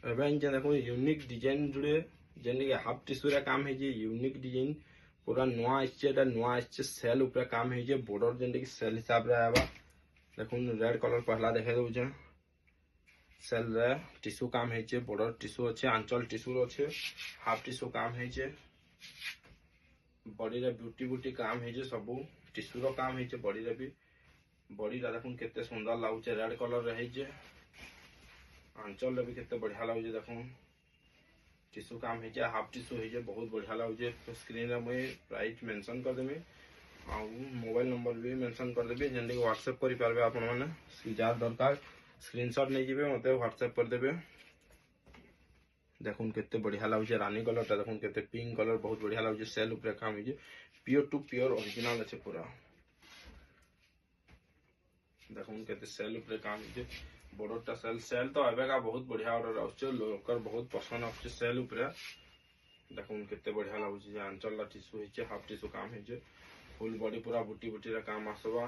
एबे इन देखो unique design जुड़े जेने कि हाफ टिश्यू रे काम है जे यूनिक डिजाइन पूरा नुआ आइछे सेल ऊपर काम है जे बॉर्डर जेने कि सेल हिसाब रे आबा देखो रेड कलर पहला देखे दउ जे सेल रे टिश्यू काम है जे बॉर्डर टिश्यू अच्छे आंचल टिश्यू अच्छे हाफ टिश्यू काम है जे बॉडी रे ब्यूटी ब्यूटी काम है जे सब टिश्यू रो काम है जे बॉडी रे भी बॉडी रा देखो केते सुंदर लागुचे रेड कलर रे है जे आंचल रे भी केते बढ़िया लागुचे देखो टिश्यू काम है हाफ टिश्यू है बहुत बढ़िया लगे स्क्रीन रे मुझे प्राइस मेंशन कर देमी आ मोबाइल नंबर भी मेंशन कर देबी जेंदे व्हाट्सएप करि पारबे आपन माने जार दरकार स्क्रीनशॉट नहीं जिबे मते व्हाट्सएप कर देबे देखुन केते बढ़िया लगे रानी कलर ता देखुन केते पिंक कलर बहुत बढ़िया लगे सेल ऊपर काम है प्योर टू प्योर ओरिजिनल अच्छे पूरा देखुन केते सेल ऊपर काम है बॉर्डर सेल सेल तो एबेका बहुत बढ़िया ऑर्डर आउचे लोकर बहुत पसंद आउचे सेल ऊपर देखुन केते बढ़िया लागुचे आंचल टिश्यू है हाफ टिश्यू काम है फुल बॉडी पूरा बुटी बुटी रा काम आसबा।